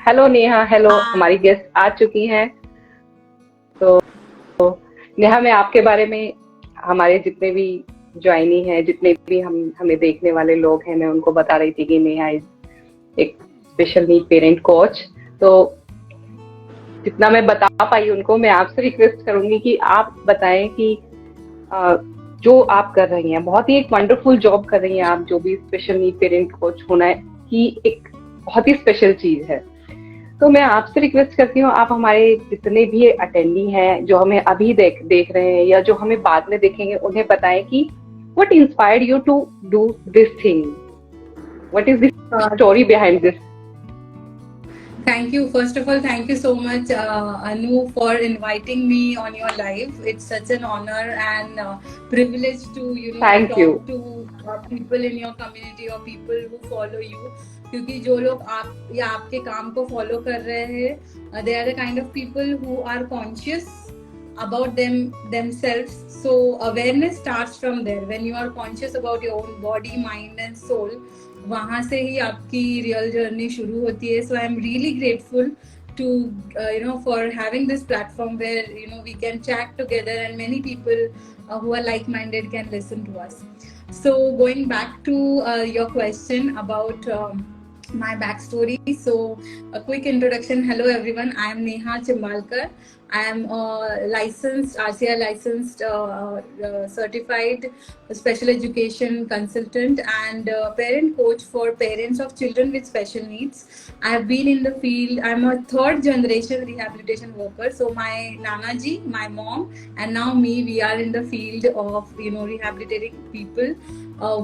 Hello Neha, hello. हमारी हाँ। Guest आ चुकी हैं। तो नेहा, मैं आपके बारे में, हमारे जितने भी ज्वाइनी हैं, जितने भी हमें देखने वाले लोग हैं, मैं उनको बता रही थी कि नेहा इज एक स्पेशल नीड पेरेंट कोच। तो जितना मैं बता पाई उनको, मैं आपसे रिक्वेस्ट करूंगी कि आप बताएं कि अ, जो आप कर रही हैं, बहुत ही एक वंडरफुल जॉब कर रही हैं आप, जो भी स्पेशल नीड पेरेंट कोच होना है कि एक बहुत ही स्पेशल चीज है। तो मैं आपसे रिक्वेस्ट करती हूँ, आप हमारे जितने भी अटेंडी हैं, जो हमें अभी देख रहे हैं या जो हमें बाद में देखेंगे, उन्हें बताएं कि what inspired you to do this thing, what is the story behind this. Thank you. First of all, thank you so much, Anu, for inviting me on your live. It's such an honor and privilege to thank you. talk to people in your community or people who follow you. क्योंकि जो लोग आप या आपके काम को follow कर रहे हैं, they are the kind of people who are conscious about themselves. So awareness starts from there. When you are conscious about your own body, mind and soul, वहां से ही आपकी रियल जर्नी शुरू होती है. So I am really grateful to for having this platform where we can chat together and many people who are like minded can listen to us. So going back to your question about my backstory. So a quick introduction. Hello everyone, I am Neha Chimbalkar. I am licensed RCI licensed certified special education consultant and parent coach for parents of children with special needs. I have been in the field. I'm a third generation rehabilitation worker. So my Nana ji, my mom, and now me, we are in the field of rehabilitating people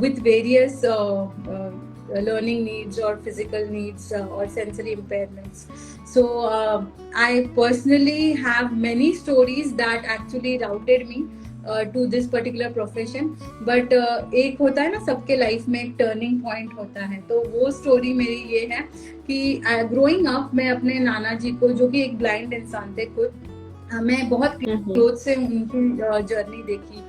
with various learning needs or physical needs or sensory impairments. So I personally have many stories that actually routed me to this particular profession. But एक होता है ना, सबके life में एक turning point होता है. तो वो स्टोरी मेरी ये है कि ग्रोइंग अप मैं अपने नाना जी को, जो कि एक ब्लाइंड इंसान थे खुद, मैं बहुत क्लोज से उनकी जर्नी देखी.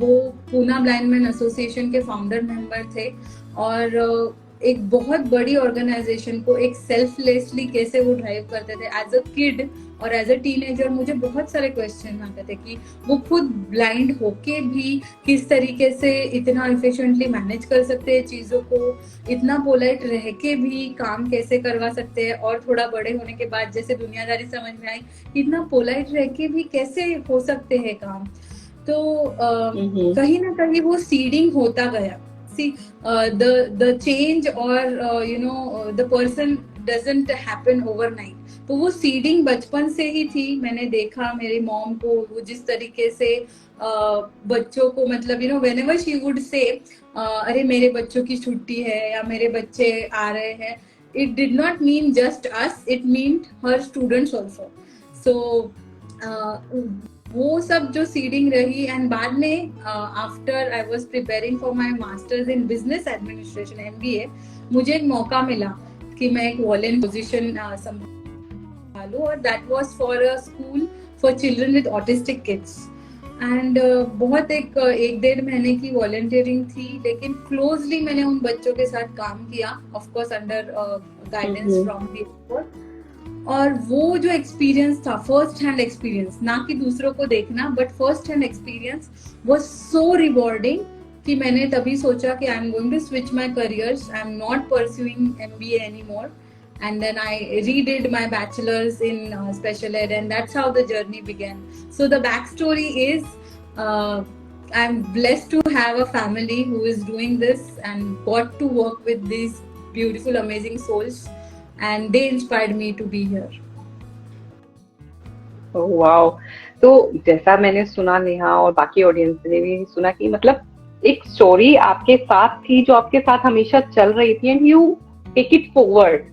वो पूना ब्लाइंड मैन एसोसिएशन के फाउंडर मेंबर थे और एक बहुत बड़ी ऑर्गेनाइजेशन को एक सेल्फलेसली कैसे वो ड्राइव करते थे. एज अ किड और एज अ टीनेजर मुझे बहुत सारे क्वेश्चन आते थे कि वो खुद ब्लाइंड होके भी किस तरीके से इतना इफिशिएंटली मैनेज कर सकते हैं चीज़ों को, इतना पोलाइट रह के भी काम कैसे करवा सकते हैं. और थोड़ा बड़े होने के बाद जैसे दुनियादारी समझ में आई, इतना पोलाइट रह के भी कैसे हो सकते हैं काम. तो कहीं ना कहीं वो सीडिंग होता गया. सी the change or the person doesn't happen overnight. तो वो सीडिंग बचपन से ही थी. मैंने देखा मेरी मॉम को, वो जिस तरीके से बच्चों को, मतलब whenever she would say अरे मेरे बच्चों की छुट्टी है या मेरे बच्चे आ रहे हैं, it did not mean just us, it meant her students also. So वो सब जो सीडिंग रही. एंड बाद में after I was preparing for my masters in business administration MBA, मुझे एक मौका मिला कि मैं एक वॉलंटियर पोजीशन संभालूं, और that was for a school for children with autistic kids. And बहुत एक 1-1.5 महीने की वॉलंटियरिंग थी, लेकिन क्लोजली मैंने उन बच्चों के साथ काम किया, of course under guidance from the expert. और वो जो एक्सपीरियंस था, फर्स्ट हैंड एक्सपीरियंस, ना कि दूसरों को देखना, but first hand experience was so rewarding कि मैंने तभी सोचा कि I am going to switch my careers. I am not pursuing MBA anymore. And then I redid my bachelor's in special ed, and that's how the journey began. So the backstory is I'm blessed to have a family who is doing this and got to work with these beautiful, amazing souls, and they inspired me to be here. Wow. तो जैसा मैंने सुना नेहा, और बाकी audience ने भी सुना कि मतलब एक स्टोरी आपके साथ थी जो आपके साथ हमेशा चल रही थी, and you take it forward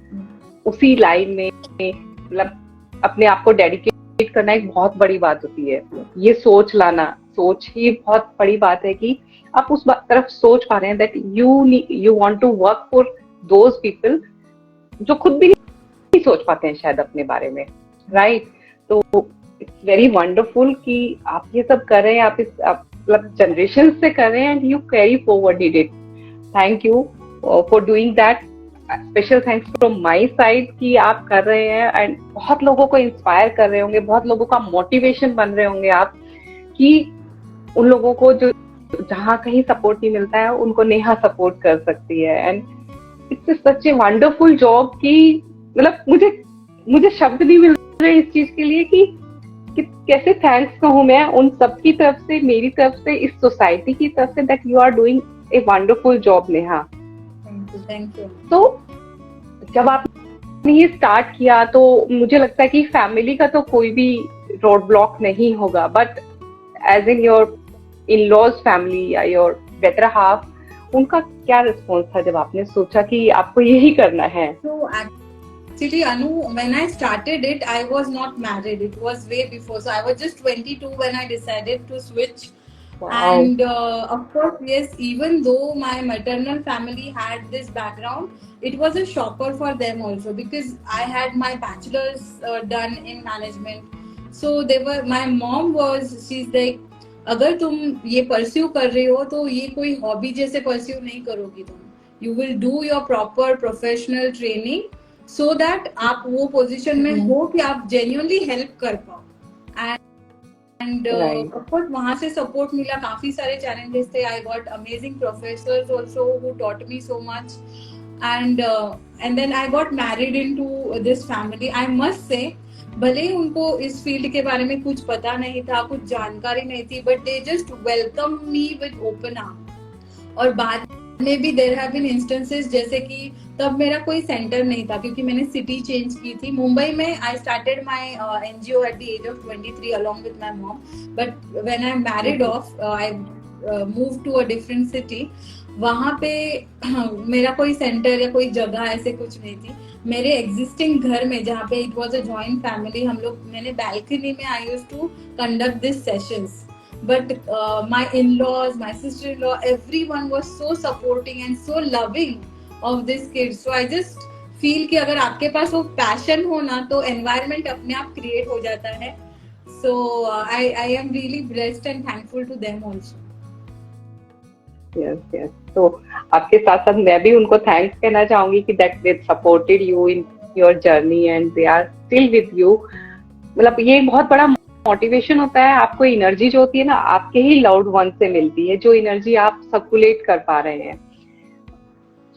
उसी लाइन में. मतलब अपने आप को डेडिकेट करना एक बहुत बड़ी बात होती है. ये सोच लाना, सोच ही बहुत बड़ी बात है कि आप उस तरफ सोच पा रहे हैं that you want to work for those people जो खुद भी नहीं सोच पाते हैं शायद अपने बारे में, राइट? तो इट्स वेरी वंडरफुल कि आप ये सब कर रहे हैं, आप मतलब जनरेशन से कर रहे हैं, and you carry forward it. Thank you for doing that. Special thanks from my side कि आप कर रहे हैं, एंड बहुत लोगों को इंस्पायर कर रहे होंगे, बहुत लोगों का मोटिवेशन बन रहे होंगे आप, कि उन लोगों को जो जहाँ कहीं सपोर्ट नहीं मिलता है उनको नेहा सपोर्ट कर सकती है। And it's such A wonderful job कि मतलब मुझे मुझे शब्द नहीं मिल रहे इस चीज के लिए कि कैसे थैंक्स कहूँ मैं उन सबकी तरफ से, मेरी तरफ से, इस सोसाइटी की तरफ से, that you are doing a wonderful job Neha. Thank you. तो जब आपने ये स्टार्ट किया तो मुझे लगता है कि फैमिली का तो कोई भी रोड ब्लॉक नहीं होगा, but as in your in laws family या योर बेटर हाफ, उनका क्या रिस्पॉन्स था जब आपने सोचा कि आपको यही करना है? So actually, Anu, when I started it, I was not married. It was way before. So I was just 22 when I decided to switch. Wow. And of course, yes, even though my maternal family had this background, it was a shocker for them also, because I had my bachelor's done in management. So my mom was, she's like, अगर तुम ये pursue कर रही हो तो ये कोई hobby जैसे परस्यू नहीं करोगी तुम, you will do your proper professional training so that आप वो पोजीशन में हो कि आप जेन्युइनली हेल्प कर पाओ। एंड ऑफकोर्स वहां से सपोर्ट मिला, काफी सारे चैलेंजेस थे, I got amazing professors also who taught me so much, and then I got married into this family. I must say भले ही उनको इस फील्ड के बारे में कुछ पता नहीं था, कुछ जानकारी नहीं थी, but they just welcome me with open arm. और बाद में भी देयर हैव बीन इंस्टेंसेस, जैसे कि तब मेरा कोई सेंटर नहीं था क्योंकि मैंने सिटी चेंज की थी। मुंबई में I started my NGO at the age of 23 along with my mom, but when I married off I move to a different city. वहां पे मेरा कोई सेंटर या कोई जगह ऐसे कुछ नहीं थी। मेरे एग्जिस्टिंग घर में, जहाँ पे इट वाज अ जॉइंट फैमिली, हम लोग, मैंने बैल्कनी में I used to conduct this sessions, but my in laws, my sister in law, everyone was so supporting and so loving of this kids. So I just feel कि अगर आपके पास वो पैशन हो ना तो एनवायरनमेंट अपने आप क्रिएट हो जाता है। So I am really blessed and thankful to them also. Yes yes, तो आपके साथ साथ मैं भी उनको थैंक्स कहना चाहूंगी कि that they supported you in your journey and they are still with you. मतलब ये बहुत बड़ा मोटिवेशन होता है, आपको एनर्जी जो होती है ना आपके ही लव्ड वन से मिलती है, जो एनर्जी आप सर्कुलेट कर पा रहे हैं।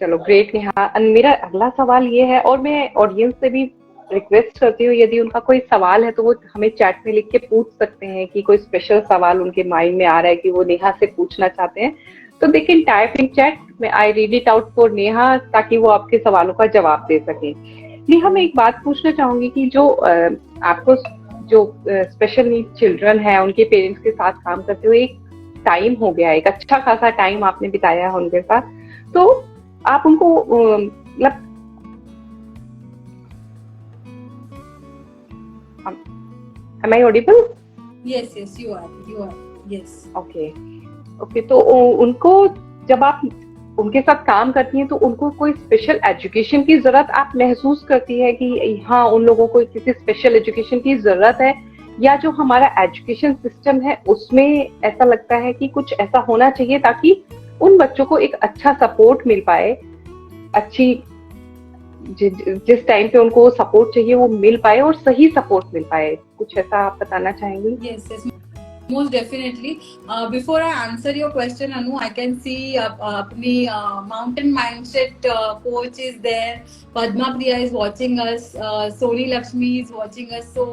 चलो ग्रेट नेहा। मेरा अगला सवाल ये है, और मैं ऑडियंस से भी रिक्वेस्ट करती हूँ यदि उनका कोई सवाल है तो वो हमें चैट में लिख के पूछ सकते हैं कि कोई स्पेशल सवाल उनके माइंड में आ रहा है कि वो नेहा से पूछना चाहते हैं, तो they can type in chat में, I read it out for Neha, ताकि वो आपके सवालों का जवाब दे सके। नेहा, मैं एक बात पूछना चाहूंगी कि जो आपको जो स्पेशल नीड चिल्ड्रन है उनके पेरेंट्स के साथ काम करते हुए एक टाइम हो गया, एक अच्छा खासा टाइम आपने बिताया है उनके साथ, तो आप उनको मतलब am I audible? Yes, you are. Yes. Okay, तो उनको जब आप उनके साथ काम करती हैं तो उनको कोई स्पेशल एजुकेशन की जरूरत आप महसूस करती है कि हाँ उन लोगों को किसी स्पेशल एजुकेशन की जरूरत है, या जो हमारा एजुकेशन सिस्टम है उसमें ऐसा लगता है कि कुछ ऐसा होना चाहिए ताकि उन बच्चों को एक अच्छा सपोर्ट मिल पाए, अच्छी जिस टाइम पे उनको सपोर्ट चाहिए वो मिल पाए और सही सपोर्ट मिल पाए, कुछ ऐसा आप बताना चाहेंगी? Yes, most definitely. Before I answer your question, Anu, I can see apni mountain mindset coach is there. Padma Priya is watching us. Soni Lakshmi is watching us. So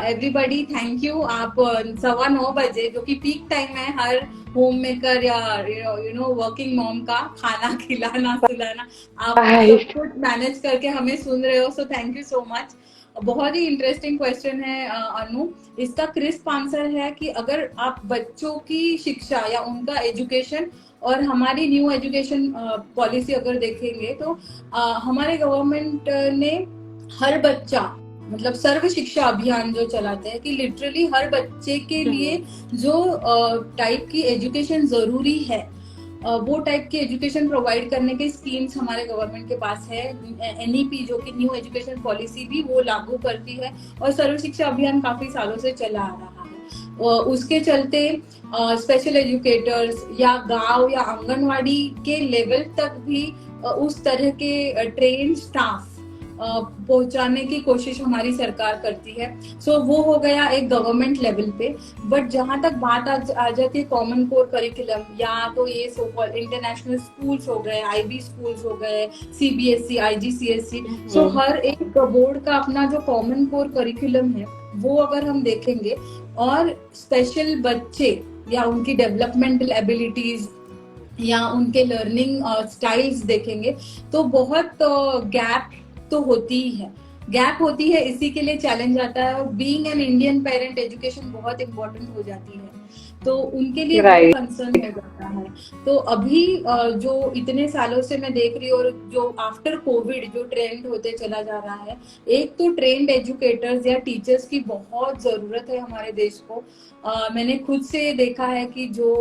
everybody, thank you. आप 9:15 बजे, जो कि peak time है हर home maker या you know working mom का, खाना खिलाना सुलाना, आप सब कुछ मैनेज करके हमें सुन रहे हो, सो थैंक यू सो मच। बहुत ही इंटरेस्टिंग क्वेश्चन है अनु। इसका क्रिस्प आंसर है कि अगर आप बच्चों की शिक्षा या उनका एजुकेशन और हमारी न्यू एजुकेशन पॉलिसी अगर देखेंगे तो हमारे गवर्नमेंट ने हर बच्चा, मतलब सर्व शिक्षा अभियान जो चलाते हैं कि लिटरली हर बच्चे के लिए जो टाइप की एजुकेशन जरूरी है वो टाइप की एजुकेशन प्रोवाइड करने के स्कीम्स हमारे गवर्नमेंट के पास है। एनईपी जो कि न्यू एजुकेशन पॉलिसी भी वो लागू करती है, और सर्व शिक्षा अभियान काफी सालों से चला आ रहा है। उसके चलते स्पेशल एजुकेटर्स या गांव या आंगनवाड़ी के लेवल तक भी उस तरह के ट्रेन स्टाफ पहुंचाने की कोशिश हमारी सरकार करती है। सो वो हो गया एक गवर्नमेंट लेवल पे। बट जहां तक बात आ जाती है कॉमन कोर करिकुलम, या तो ये सो कॉल्ड इंटरनेशनल स्कूल्स हो गए, IB स्कूल्स हो गए, CBSE, IGCSE, सो हर एक बोर्ड का अपना जो कॉमन कोर करिकुलम है वो अगर हम देखेंगे, और स्पेशल बच्चे या उनकी डेवलपमेंटल एबिलिटीज या उनके लर्निंग स्टाइल्स देखेंगे, तो बहुत गैप तो होती ही है। गैप होती है, इसी के लिए चैलेंज आता है। और being an Indian parent, education बहुत इंपॉर्टेंट हो जाती है, तो उनके लिए बहुत कंसर्न हो जाता है। तो अभी जो इतने सालों से मैं देख रही हूँ, और जो आफ्टर कोविड जो ट्रेंड होते चला जा रहा है, एक तो ट्रेंड एजुकेटर्स या टीचर्स की बहुत जरूरत है हमारे देश को। मैंने खुद से देखा है कि जो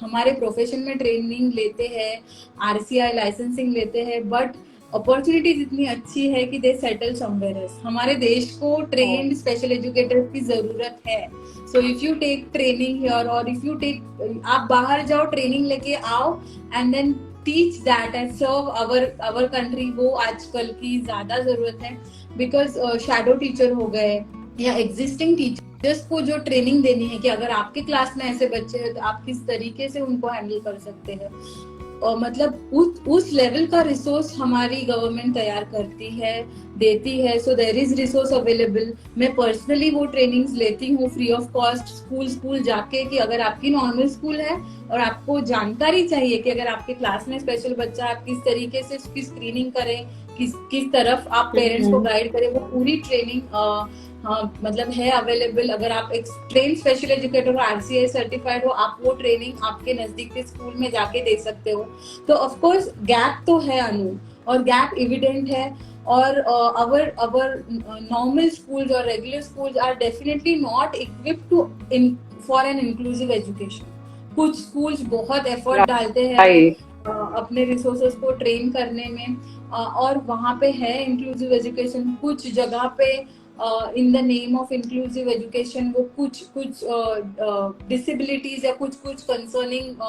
हमारे प्रोफेशन में ट्रेनिंग लेते हैं, RCI लाइसेंसिंग लेते हैं, बट अपॉर्चुनिटीज इतनी अच्छी है कि दे सेटल समवेयर एल्स। हमारे देश को ट्रेन्ड स्पेशल एजुकेटर्स की जरूरत है। So if you take training here, और इफ यू टेक, आप बाहर जाओ, ट्रेनिंग लेके आओ, and then teach that and serve our country, वो आजकल की ज्यादा जरूरत है। बिकॉज शैडो टीचर हो गए या एग्जिस्टिंग टीचर्स को जो ट्रेनिंग देनी है कि अगर आपके क्लास में ऐसे बच्चे हैं तो आप किस तरीके से उनको हैंडल कर सकते हैं, और मतलब उस लेवल का रिसोर्स हमारी गवर्नमेंट तैयार करती है, देती है। So there is resource available. मैं पर्सनली वो ट्रेनिंग्स लेती हूँ फ्री ऑफ कॉस्ट, स्कूल जाके, कि अगर आपकी नॉर्मल स्कूल है और आपको जानकारी चाहिए कि अगर आपके क्लास में स्पेशल बच्चा, आप किस तरीके से उसकी स्क्रीनिंग करें, किस तरफ आप पेरेंट्स को गाइड करें, वो पूरी ट्रेनिंग मतलब है अवेलेबल। अगर आप एक ट्रेन स्पेशल एजुकेटर हो, RCI सर्टिफाइड हो, आप वो ट्रेनिंग आपके नजदीक के स्कूल में जाके दे सकते हो। तो ऑफ कोर्स गैप तो है अनु, और गैप एविडेंट है। और अवर नॉर्मल स्कूल्स और regular schools are definitely not equipped to for an inclusive education. कुछ स्कूल्स बहुत एफर्ट डालते हैं अपने रिसोर्सेज को ट्रेन करने में, और वहां पे है इंक्लूसिव एजुकेशन। कुछ जगह पे in the name of inclusive education वो कुछ डिसेबिलिटीज या कुछ कंसर्निंग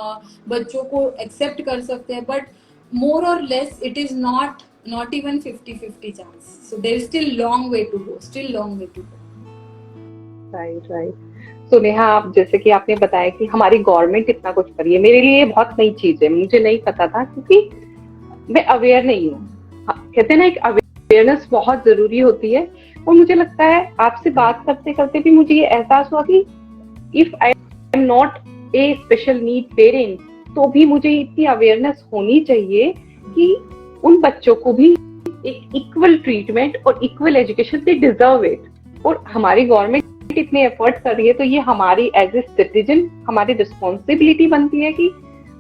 बच्चों को एक्सेप्ट कर सकते हैं, बट मोर और less it is not even 50-50 chance. So there is still long way to go. Right. तो नेहा, आप जैसे कि आपने बताया कि हमारी गवर्नमेंट इतना कुछ कर रही है, मेरे लिए बहुत नई चीज है, मुझे नहीं पता था, क्योंकि मैं अवेयर नहीं हूँ। कहते हैं ना, एक अवेयरनेस बहुत जरूरी होती है। और मुझे लगता है आपसे बात करते करते भी मुझे ये एहसास हुआ कि if I am not a special need parent, तो भी मुझे इतनी अवेयरनेस होनी चाहिए कि उन बच्चों को भी एक इक्वल ट्रीटमेंट और equal education they deserve it. और हमारी गवर्नमेंट इतने एफर्ट कर रही है, तो ये हमारी एज ए सिटीजन हमारी रिस्पॉन्सिबिलिटी बनती है कि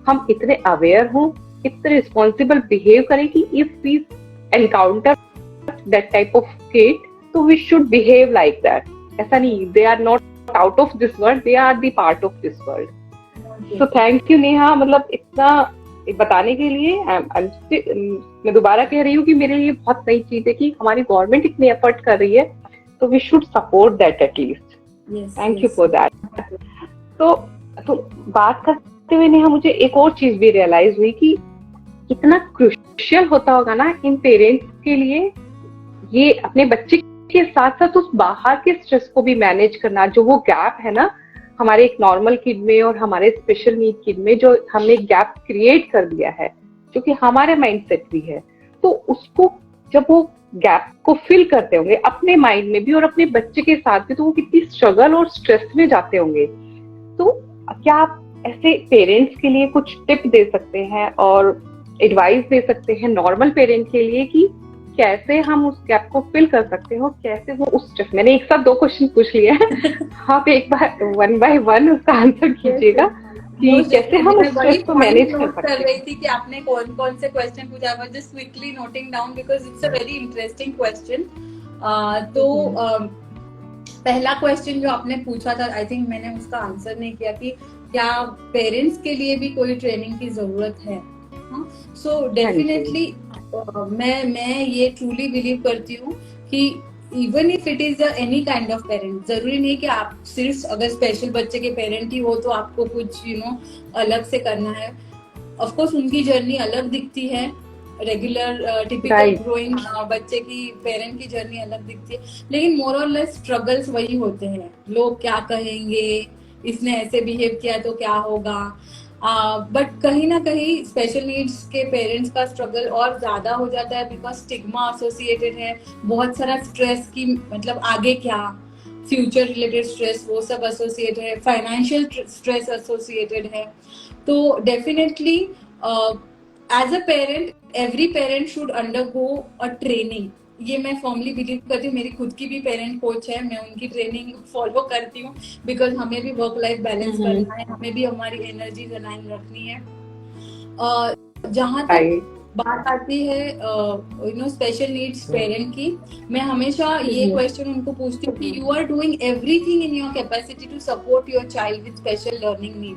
हम इतने अवेयर हों, इतने रिस्पॉन्सिबल बिहेव करें कि if we encounter that type of kid, तो we should behave like that. ऐसा नहीं, they are not out of this world, they are the part of this world. So thank you Neha, मतलब इतना बताने के लिए। मैं दोबारा कह रही हूँ कि मेरे लिए बहुत नई चीज है कि हमारी गवर्नमेंट इतनी एफर्ट कर रही है, तो we should support that at least. Thank you for that. तो बात करते हुए नेहा, मुझे एक और चीज भी रियलाइज हुई कि कितना क्रूशियल होता होगा ना इन पेरेंट्स के लिए, ये अपने बच्चे के साथ साथ उस बाहर के स्ट्रेस को भी मैनेज करना। जो वो गैप है ना हमारे एक नॉर्मल किड में और हमारे स्पेशल नीड किड में, जो हमने गैप क्रिएट कर दिया है, जो कि हमारे माइंडसेट भी है, तो उसको जब वो गैप को फिल करते होंगे अपने माइंड में भी और अपने बच्चे के साथ भी, तो वो कितनी स्ट्रगल और स्ट्रेस में जाते होंगे। तो क्या आप ऐसे पेरेंट्स के लिए कुछ टिप दे सकते हैं और एडवाइस दे सकते हैं नॉर्मल पेरेंट के लिए कि कैसे हम उस गैप को फिल कर सकते हो, कैसे वो उस स्ट्रेस। मैंने एक साथ 2 क्वेश्चन पूछ लिए हैं, आप एक बार 1 by 1 उसका आंसर कीजिएगा कि कैसे हम उस स्ट्रेस को मैनेज कर सकते हैं। कर रही थी कि आपने कौन से क्वेश्चन पूछा, I was just quickly noting down because it's a very interesting question. तो पहला क्वेश्चन जो आपने पूछा था, आई थिंक मैंने उसका आंसर नहीं किया कि क्या पेरेंट्स के लिए भी कोई ट्रेनिंग की जरूरत है। सो डेफिनेटली मैं ये ट्रूली बिलीव करती हूँ कि even if it is any kind of parent, जरूरी नहीं कि आप सिर्फ अगर स्पेशल बच्चे के पेरेंट ही हो तो आपको कुछ अलग से करना है। ऑफ कोर्स उनकी जर्नी अलग दिखती है, रेगुलर टिपिकल Right. ग्रोइंग बच्चे की पेरेंट की जर्नी अलग दिखती है, लेकिन मोर और लेस स्ट्रगल्स वही होते हैं। लोग क्या कहेंगे, इसने ऐसे बिहेव किया तो क्या होगा। बट कहीं ना कहीं स्पेशल नीड्स के पेरेंट्स का स्ट्रगल और ज्यादा हो जाता है, बिकॉज स्टिग्मा एसोसिएटेड है, बहुत सारा स्ट्रेस की मतलब आगे क्या, फ्यूचर रिलेटेड स्ट्रेस वो सब एसोसिएटेड है, फाइनेंशियल स्ट्रेस एसोसिएटेड है। तो definitely as a parent, every parent should undergo a training. ये मैं फॉर्मली बिलीव करती हूँ, मेरी खुद की भी पेरेंट कोच है, मैं उनकी ट्रेनिंग फॉलो करती हूँ, बिकॉज हमें भी वर्क लाइफ बैलेंस करना है, हमें भी हमारी एनर्जी अलाइन रखनी है। जहां तक Right. बात आती है स्पेशल नीड्स पेरेंट की, मैं हमेशा ये क्वेश्चन उनको पूछती हूँ कि you are doing everything in your capacity to support your child with special learning need.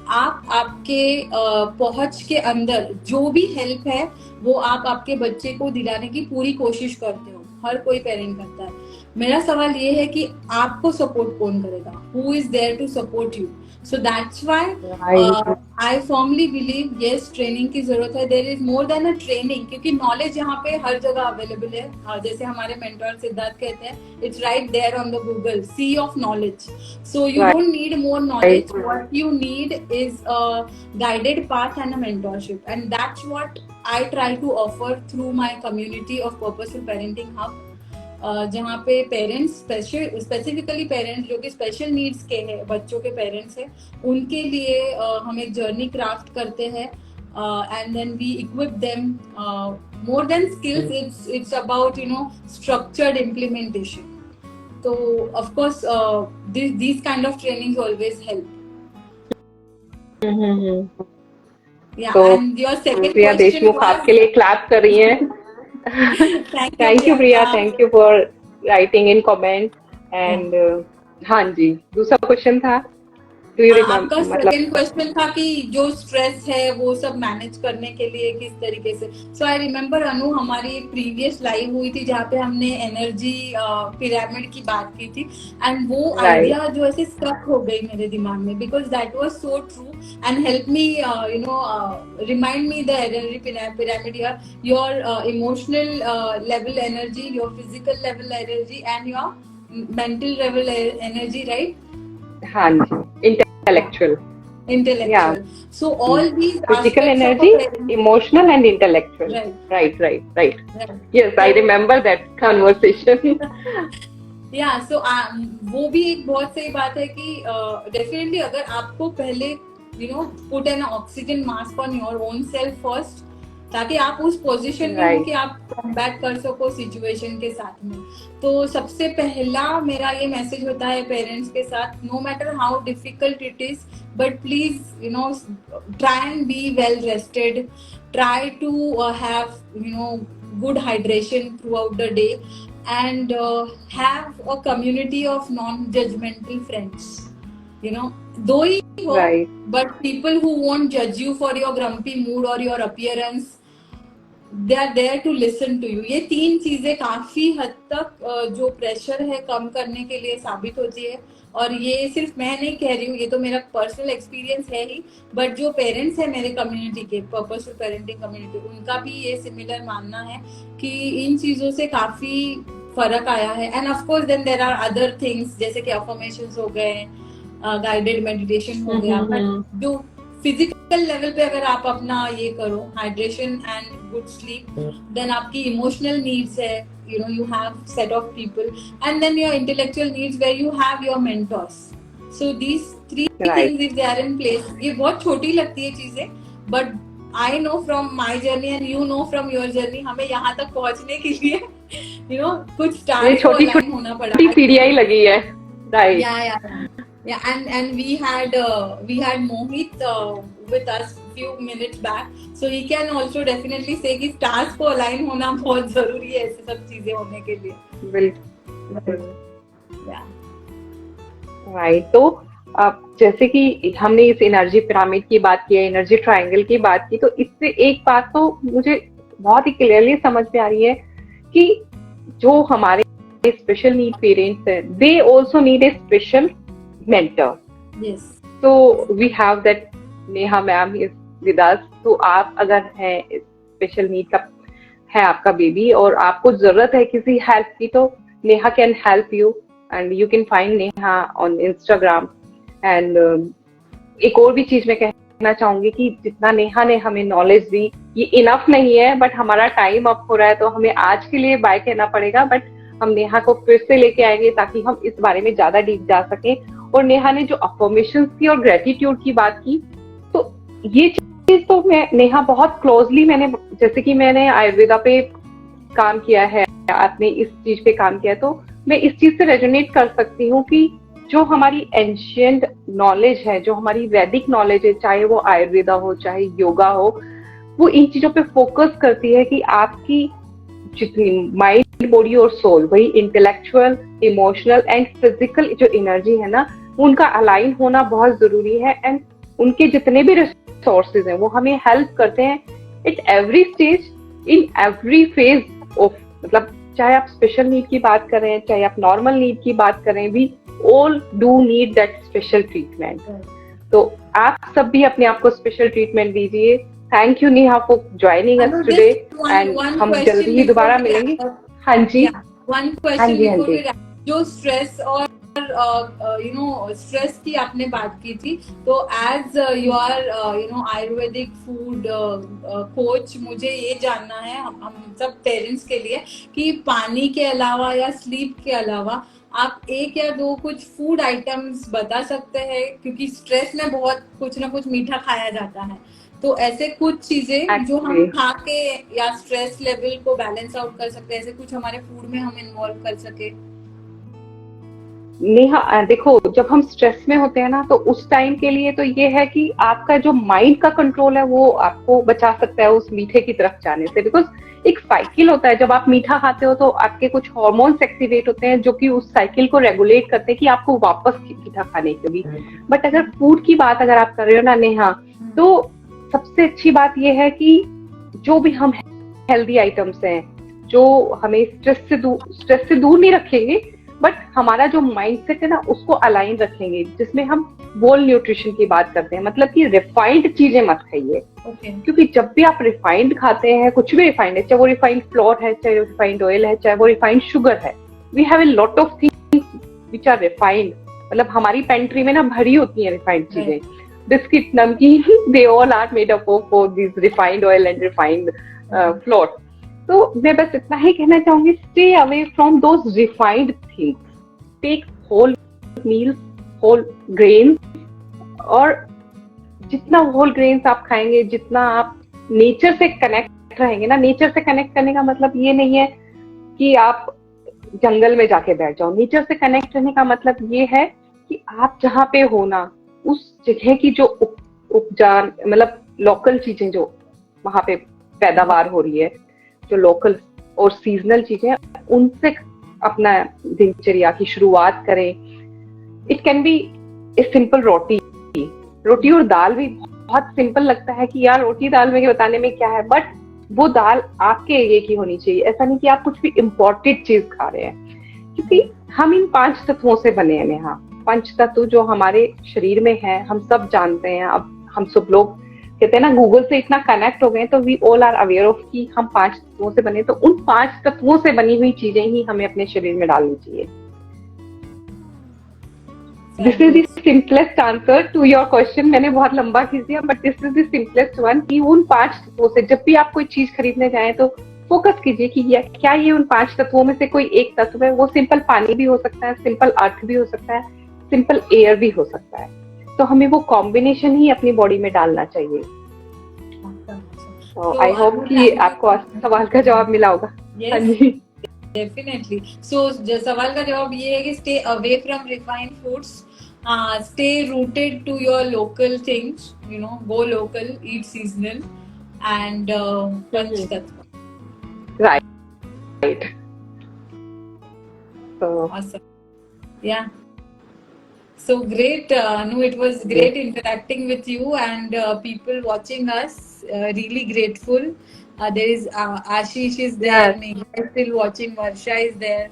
आप आपके पहुंच के अंदर जो भी हेल्प है वो आप आपके बच्चे को दिलाने की पूरी कोशिश करते हो, हर कोई पेरेंट करता है। मेरा सवाल ये है कि आपको सपोर्ट कौन करेगा, who is there to support you. So that's why Right. I formally believe yes training की जरूरत है, there is more than a training, क्योंकि नॉलेज यहाँ पे हर जगह अवेलेबल है। जैसे हमारे मेंटर सिद्धार्थ कहते हैं, it's right there on the Google sea of knowledge. So you Right. Don't need more knowledge, what you need is a guided path and a mentorship, and that's what I try to offer through my community of purposeful parenting hub, जहाँ पे parents, specifically parents जो कि special needs के हैं, बच्चों के parents हैं, उनके लिए हम एक जर्नी क्राफ्ट करते हैं, and then we equip them. More than skills, it's about structured implementation. तो of course these kind of trainings always help. Yeah, तो and your second Priya question Deshmukh was आपके लिए क्लैप कर रही हैं। thank you thank you Priya, Priyanka. Thank you for writing in comment and हाँ जी, दूसरा question था, डू यू आपका रिमेम्बर, मतलब सेकंड क्वेश्चन था कि जो स्ट्रेस है वो सब मैनेज करने के लिए किस तरीके से। सो आई रिमेम्बर अनु, हमारी एक प्रीवियस लाइव हुई थी जहाँ पे हमने एनर्जी पिरामिड की बात की थी, एंड वो राइट, आइडिया जो ऐसे स्टक हो गई मेरे दिमाग में, because that was so true and help me remind me the energy pyramid, your emotional level energy, your physical level energy and your mental level energy, right? हाँ जी, intellectual, Intellectual. So all these physical aspects energy, of a parent, emotional and intellectual. right, Right. right. Yes, I remember that conversation. Yeah, so वो भी एक बहुत सही बात है कि definitely अगर आपको पहले put an oxygen mask on your own self first, ताकि आप उस पोजीशन में हो Right. कि आप कॉम्बैट कर सको सिचुएशन के साथ में। तो सबसे पहला मेरा ये मैसेज होता है पेरेंट्स के साथ, no matter how difficult it is, but please try and be well rested, try to have good hydration throughout the day, and have a community of non-judgmental friends. Though ही हो, Right. but people who won't judge you for your grumpy mood or your appearance, they are there to listen to you. ये तीन चीजें काफी हद तक जो pressure है कम करने के लिए साबित होती है। और ये सिर्फ मैं नहीं कह रही हूँ, ये तो मेरा पर्सनल एक्सपीरियंस है ही, बट जो पेरेंट्स है मेरे कम्युनिटी के, पर्पसफुल पेरेंटिंग कम्युनिटी, उनका भी ये सिमिलर मानना है कि इन चीजों से काफी फर्क आया है। And of course then there are other things, जैसे कि अफर्मेशंस हो गए, गाइडेड मेडिटेशन हो गया, बट जो फिजिकल लेवल पे अगर आप अपना ये करो, hydration and good sleep, then आपकी इमोशनल नीड्स है, you have set of people, and then your intellectual needs where you have your mentors. So these three things, if they are in place, ये बहुत छोटी लगती है चीजें, but I know from my journey and you know from your journey, हमें यहाँ तक पहुँचने के लिए कुछ स्टार्स को अलाइन होना पड़ा। सीढ़ियाँ ही लगी है, right? Yeah, and we had Mohit with us few minutes back, so he can also definitely say कि stars को align होना बहुत जरूरी है ऐसे सब चीजें होने के लिए। बिल्कुल, yeah, right. तो अब जैसे कि हमने इस एनर्जी पिरामिड की बात की है, एनर्जी ट्रायंगल की बात की, तो इससे एक बात तो मुझे बहुत ही क्लियरली समझ में आ रही है कि जो हमारे स्पेशल नीड पेरेंट्स हैं, they also need a special mentor. yes, so we have that Neha ma'am is with us. तो आप अगर हैं स्पेशल नीड का है आपका बेबी और आपको जरूरत है किसी हेल्प की, तो Neha can help you and you can find Neha on Instagram. And एक और भी चीज मैं कहना चाहूंगी कि जितना नेहा ने हमें नॉलेज दी, ये इनफ नहीं है, बट हमारा टाइम अप हो रहा है तो हमें आज के लिए बाय कहना पड़ेगा, बट हम नेहा को फिर से लेके आएंगे ताकि हम इस बारे में ज्यादा डीप जा सके। और नेहा ने जो अफर्मेशंस की और ग्रेटिट्यूड की बात की, तो ये चीज तो मैं नेहा बहुत क्लोजली, मैंने जैसे कि मैंने आयुर्वेदा पे काम किया है, आपने इस चीज पे काम किया है, तो मैं इस चीज से रेजोनेट कर सकती हूँ कि जो हमारी एंशियंट नॉलेज है, जो हमारी वैदिक नॉलेज है, चाहे वो आयुर्वेदा हो चाहे योगा हो, वो इन चीजों पे फोकस करती है कि आपकी जितनी माइंड बॉडी और सोल, वही इंटेलेक्चुअल इमोशनल एंड फिजिकल जो एनर्जी है ना, उनका अलाइन होना बहुत जरूरी है। एंड उनके जितने भी रिसोर्सेज हैं वो हमें हेल्प करते हैं at every stage, in every phase of, मतलब चाहे आप स्पेशल नीड की बात करें चाहे आप नॉर्मल नीड की बात करें, we all do need that special treatment. तो आप सब भी अपने आप को स्पेशल ट्रीटमेंट दीजिए। Thank you Neha for joining us today and हम जल्दी ही दोबारा मिलेंगे। हाँ जी, वन हाँ क्वेश्चन जी, हाँ बिफोर जी। जो स्ट्रेस और स्ट्रेस की आपने बात की थी, तो as your ayurvedic food coach, मुझे ये जानना है हम सब पेरेंट्स के लिए कि पानी के अलावा या स्लीप के अलावा आप एक या दो कुछ फूड आइटम्स बता सकते हैं, क्योंकि स्ट्रेस में बहुत कुछ ना कुछ मीठा खाया जाता है, तो ऐसे कुछ चीजें जो हम खा के या स्ट्रेस लेवल को बैलेंस आउट कर सकते हैं, ऐसे कुछ हमारे फूड में हम इन्वॉल्व कर सके। नेहा देखो, जब हम स्ट्रेस में होते हैं ना, तो उस टाइम के लिए तो ये है कि आपका जो माइंड का कंट्रोल है वो आपको बचा सकता है उस मीठे की तरफ जाने से। बिकॉज एक साइकिल होता है, जब आप मीठा खाते हो तो आपके कुछ हार्मोन्स एक्टिवेट होते हैं जो कि उस साइकिल को रेगुलेट करते हैं कि आपको वापस मीठा खाने के लिए। बट अगर फूड की बात अगर आप कर रहे हो ना नेहा, तो सबसे अच्छी बात यह है कि जो भी हम हेल्दी आइटम्स हैं जो हमें स्ट्रेस से दूर नहीं रखेंगे, बट हमारा जो माइंडसेट है ना उसको अलाइन रखेंगे, जिसमें हम बोल न्यूट्रिशन की बात करते हैं, मतलब कि रिफाइंड चीजें मत खाइए। क्योंकि जब भी आप रिफाइंड खाते हैं, कुछ भी रिफाइंड है, चाहे वो रिफाइंड फ्लोर है, चाहे रिफाइंड ऑयल है, चाहे वो रिफाइंड शुगर है, we have a lot of things which are refined. मतलब हमारी पेंट्री में ना भरी होती है रिफाइंड चीजें, बिस्किट, नमकीन, they all are made up of this refined oil and refined flour. तो मैं बस इतना ही कहना चाहूंगी, stay away from those refined things, take whole meals, whole grain, और जितना होल ग्रेन्स आप खाएंगे, जितना आप नेचर से कनेक्ट रहेंगे ना, नेचर से कनेक्ट करने का मतलब ये नहीं है कि आप जंगल में जाके बैठ जाओ, नेचर से कनेक्ट रहने का मतलब ये है कि आप जहाँ पे हो ना, उस जगह की जो उपजा, मतलब लोकल चीजें जो वहां पे पैदावार हो रही है, जो लोकल और सीजनल चीजें, उनसे अपना दिनचर्या की शुरुआत करें। It can be a simple roti और दाल भी बहुत सिंपल लगता है कि यार रोटी दाल में बताने में क्या है, बट वो दाल आपके एरिया की होनी चाहिए। ऐसा नहीं कि आप कुछ भी इम्पोर्टेड चीज खा रहे हैं, क्योंकि हम इन 5 तत्वों से बने हैं नेहा। 5 तत्व जो हमारे शरीर में है, हम सब जानते हैं। अब हम सब लोग कहते हैं ना, गूगल से इतना कनेक्ट हो गए, तो we all are aware of कि हम 5 तत्वों से बने, तो उन 5 तत्वों से बनी हुई चीजें ही हमें अपने शरीर में डालनी चाहिए। This is the simplest answer to your question. मैंने बहुत लंबा खींच दिया, but this is the simplest one कि उन 5 तत्वों से जब भी आप कोई चीज खरीदने जाएं तो फोकस कीजिए कि क्या ये उन 5 तत्वों में से कोई एक तत्व है। वो सिंपल पानी भी हो सकता है, सिंपल अर्थ भी हो सकता है, सिंपल एयर भी हो सकता है। तो हमें वो कॉम्बिनेशन ही अपनी बॉडी में डालना चाहिए। तो आई होप कि आपको सवाल का जवाब मिला होगा। हाँ जी, डेफिनेटली। सो सवाल का जवाब ये है कि stay away from refined foods, stay rooted to your local things, go local, eat seasonal and पंचतत्व। Right. Awesome. Yeah. So great. No, it was great interacting with you and people watching us. Really grateful. There is Ashish is there. Yes. Megha is still watching. Varsha is there.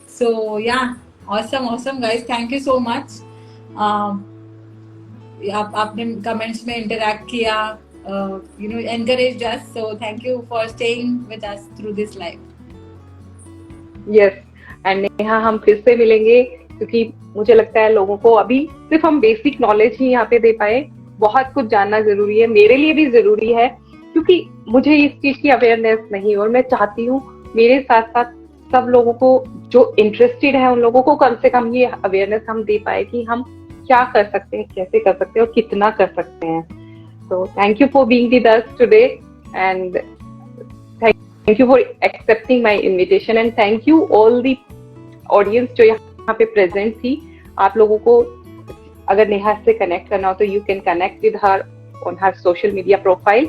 So yeah, awesome guys. Thank you so much. आपने comments में interact किया, encouraged us. So thank you for staying with us through this live. Yes and Neha, हम फिर से मिलेंगे, क्योंकि मुझे लगता है लोगों को अभी सिर्फ हम बेसिक नॉलेज ही यहाँ पे दे पाए, बहुत कुछ जानना जरूरी है, मेरे लिए भी जरूरी है, क्योंकि मुझे इस चीज की अवेयरनेस नहीं, और मैं चाहती हूँ मेरे साथ साथ सब लोगों को जो इंटरेस्टेड है उन लोगों को कम से कम ये अवेयरनेस हम दे पाए कि हम क्या कर सकते हैं, कैसे कर सकते हैं और कितना कर सकते हैं. So thank you for being with us today, and thank you for accepting my invitation, and thank you all the audience जो यहाँ पे present थी. आप लोगों को अगर नेहा से कनेक्ट करना हो तो you can connect with her on her social media profile,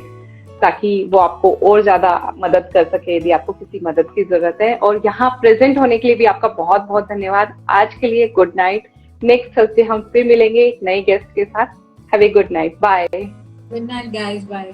ताकि वो आपको और ज्यादा मदद कर सके यदि आपको किसी मदद की जरूरत है. और यहाँ प्रेजेंट होने के लिए भी आपका बहुत बहुत धन्यवाद. आज के लिए गुड नाइट. नेक्स्ट थर्सडे हम फिर मिलेंगे एक नए गेस्ट के साथ. Have a good night. Bye. Good night, guys. Bye.